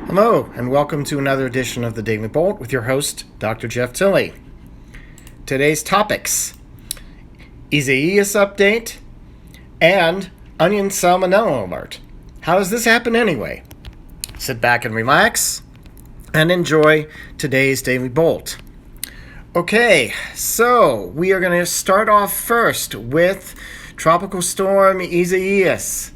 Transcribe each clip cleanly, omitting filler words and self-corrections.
Hello, and welcome to another edition of the Daily Bolt with your host, Dr. Jeff Tilley. Today's topics: Isaias update and onion salmonella alert. How does this happen anyway? Sit back and relax and enjoy today's Daily Bolt. Okay, so we are going to start off first with Tropical Storm Isaias.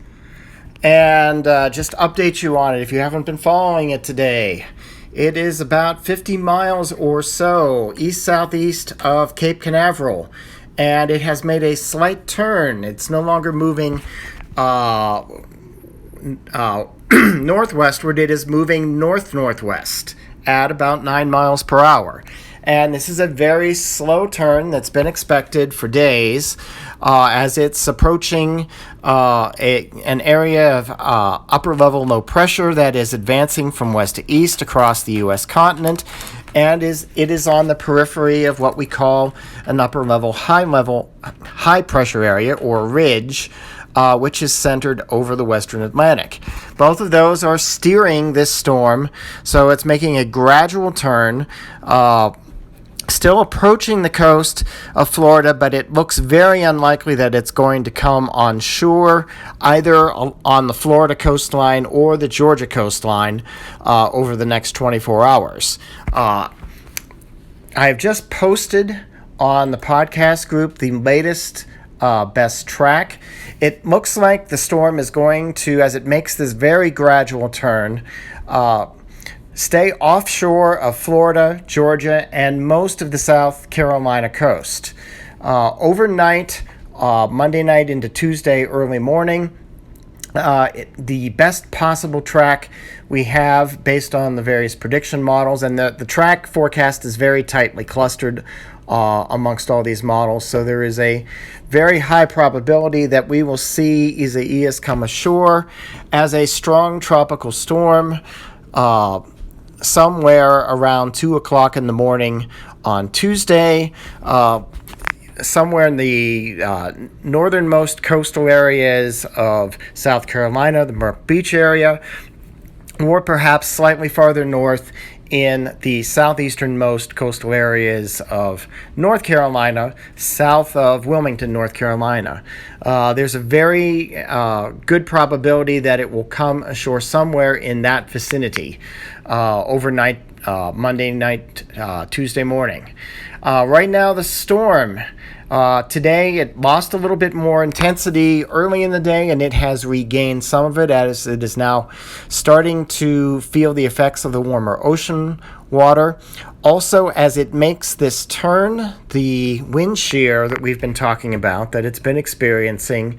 And just update you on it if you haven't been following it today. It is about 50 miles or so east-southeast of Cape Canaveral, and it has made a slight turn. It's no longer moving northwestward. It is moving north-northwest at about 9 miles per hour. And this is a very slow turn that's been expected for days as it's approaching an area of upper-level low pressure that is advancing from west to east across the U.S. continent, and it is on the periphery of what we call an upper-level, high-pressure area, or ridge, which is centered over the western Atlantic. Both of those are steering this storm, so it's making a gradual turn, still approaching the coast of Florida, but it looks very unlikely that it's going to come on shore, either on the Florida coastline or the Georgia coastline over the next 24 hours. I have just posted on the podcast group the latest best track. It looks like the storm is going to, as it makes this very gradual turn, stay offshore of Florida, Georgia, and most of the South Carolina coast. Overnight, Monday night into Tuesday early morning, the best possible track we have based on the various prediction models, and the track forecast is very tightly clustered amongst all these models, so there is a very high probability that we will see Isaias come ashore as a strong tropical storm somewhere around 2 o'clock in the morning on Tuesday, somewhere in the northernmost coastal areas of South Carolina, the Myrtle Beach area, or perhaps slightly farther north in the southeasternmost coastal areas of North Carolina, south of Wilmington, North Carolina. There's a very good probability that it will come ashore somewhere in that vicinity overnight, Monday night, Tuesday morning. Right now, the storm, today it lost a little bit more intensity early in the day, and it has regained some of it as it is now starting to feel the effects of the warmer ocean water. Also, as it makes this turn, the wind shear that we've been talking about, that it's been experiencing,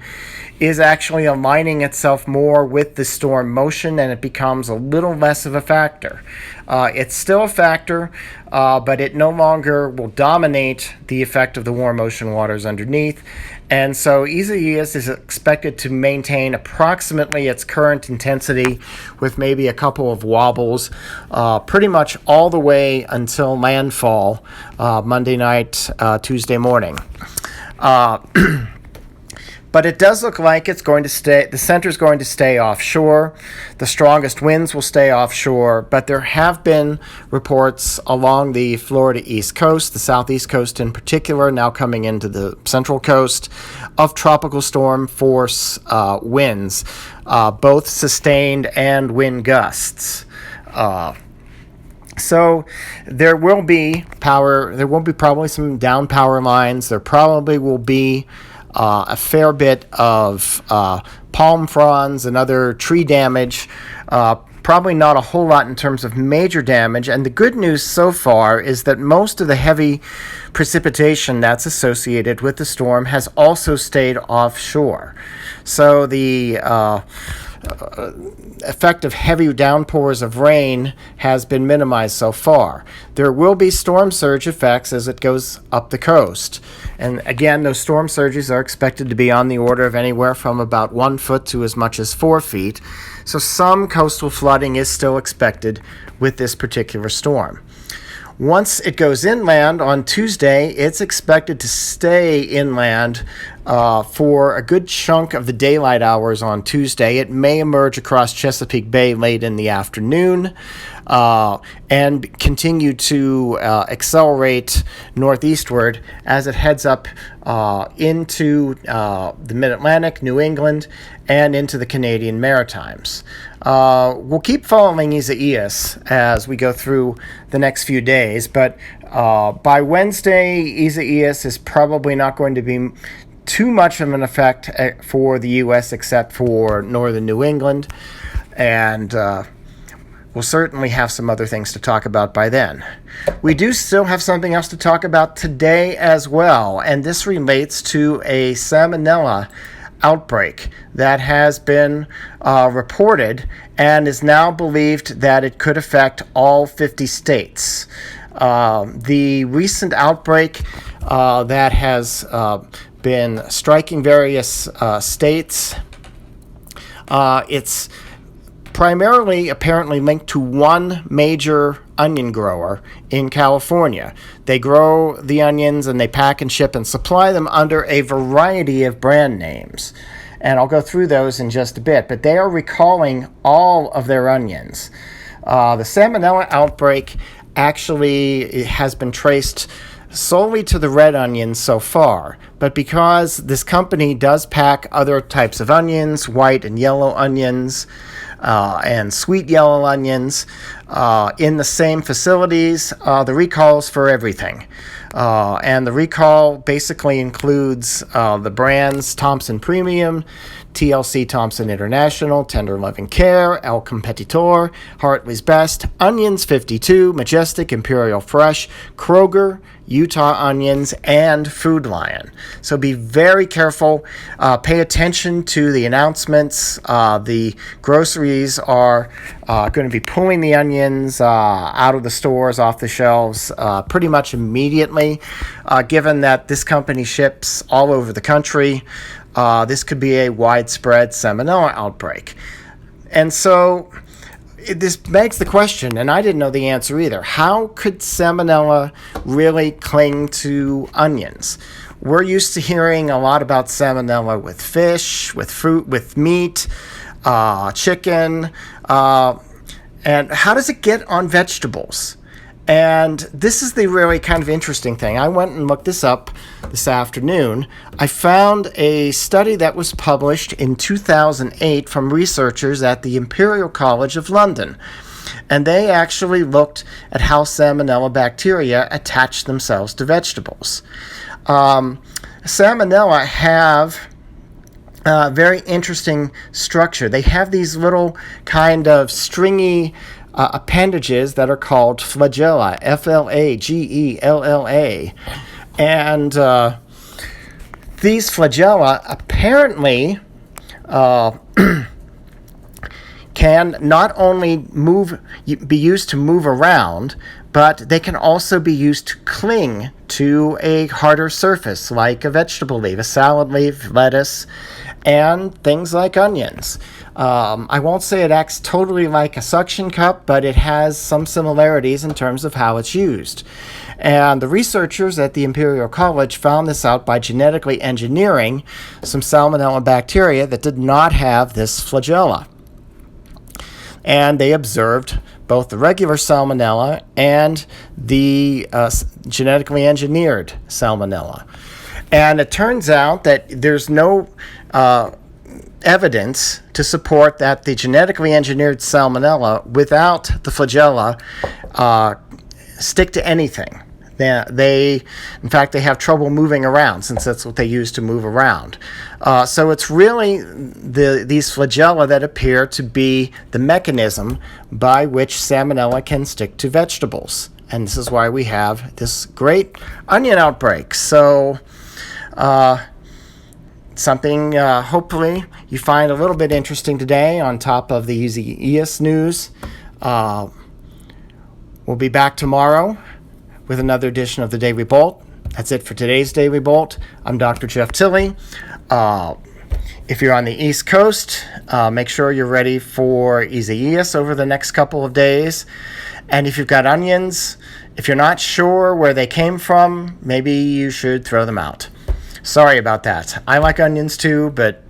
is actually aligning itself more with the storm motion, and it becomes a little less of a factor. It's still a factor, but it no longer will dominate the effect of the warm ocean waters underneath. And so Isaias is expected to maintain approximately its current intensity with maybe a couple of wobbles pretty much all the way until landfall Monday night, Tuesday morning. But it does look like it's going to stay, the center is going to stay offshore. The strongest winds will stay offshore, but there have been reports along the Florida East Coast, the Southeast Coast in particular, now coming into the Central Coast, of tropical storm force winds, both sustained and wind gusts. So there will be probably some down power lines. There probably will be a fair bit of palm fronds and other tree damage, probably not a whole lot in terms of major damage. And the good news so far is that most of the heavy precipitation that's associated with the storm has also stayed offshore. So the effect of heavy downpours of rain has been minimized so far. There will be storm surge effects as it goes up the coast. And again, those storm surges are expected to be on the order of anywhere from about 1 foot to as much as 4 feet. So some coastal flooding is still expected with this particular storm. Once it goes inland on Tuesday, it's expected to stay inland for a good chunk of the daylight hours on Tuesday. It may emerge across Chesapeake Bay late in the afternoon and continue to accelerate northeastward as it heads up into the Mid-Atlantic, New England, and into the Canadian Maritimes. We'll keep following Isaias as we go through the next few days, but by Wednesday, Isaias is probably not going to be too much of an effect for the U.S. except for northern New England, and we'll certainly have some other things to talk about by then. We do still have something else to talk about today as well, and this relates to a Salmonella outbreak that has been reported and is now believed that it could affect all 50 states. The recent outbreak that has been striking various states, it's primarily apparently linked to one major onion grower in California. They grow the onions and they pack and ship and supply them under a variety of brand names. And I'll go through those in just a bit, but they are recalling all of their onions. The Salmonella outbreak actually has been traced solely to the red onions so far, but because this company does pack other types of onions, white and yellow onions, and sweet yellow onions in the same facilities, the recall's for everything. And the recall basically includes the brands Thompson Premium, TLC Thompson International, Tender Loving Care, El Competitor, Hartley's Best, Onions 52, Majestic, Imperial Fresh, Kroger, Utah Onions, and Food Lion. So be very careful. Pay attention to the announcements. The groceries are going to be pulling the onions out of the stores, off the shelves, pretty much immediately. Given that this company ships all over the country, this could be a widespread Salmonella outbreak. And so this begs the question, and I didn't know the answer either. How could Salmonella really cling to onions? We're used to hearing a lot about Salmonella with fish, with fruit, with meat, chicken, and how does it get on vegetables? And this is the really kind of interesting thing. I went and looked this up this afternoon. I found a study that was published in 2008 from researchers at the Imperial College of London. And they actually looked at how Salmonella bacteria attach themselves to vegetables. Salmonella have very interesting structure. They have these little kind of stringy appendages that are called flagella, Flagella. And these flagella apparently can not only be used to move around, but they can also be used to cling to a harder surface like a vegetable leaf, a salad leaf, lettuce, and things like onions. I won't say it acts totally like a suction cup, but it has some similarities in terms of how it's used. And the researchers at the Imperial College found this out by genetically engineering some Salmonella bacteria that did not have this flagella. And they observed both the regular Salmonella and the genetically engineered Salmonella. And it turns out that there's no evidence to support that the genetically engineered Salmonella without the flagella stick to anything. In fact, they have trouble moving around since that's what they use to move around. So it's really these flagella that appear to be the mechanism by which Salmonella can stick to vegetables. And this is why we have this great onion outbreak. So something hopefully you find a little bit interesting today on top of the Isaias news. We'll be back tomorrow with another edition of the Daily Bolt. That's it for today's Daily Bolt. I'm Dr. Jeff Tilley. If you're on the East Coast, make sure you're ready for Isaias over the next couple of days. And if you've got onions, if you're not sure where they came from, maybe you should throw them out. Sorry about that. I like onions too, but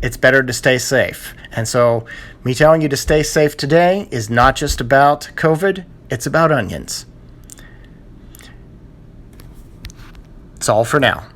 it's better to stay safe. And so, me telling you to stay safe today is not just about COVID, it's about onions. It's all for now.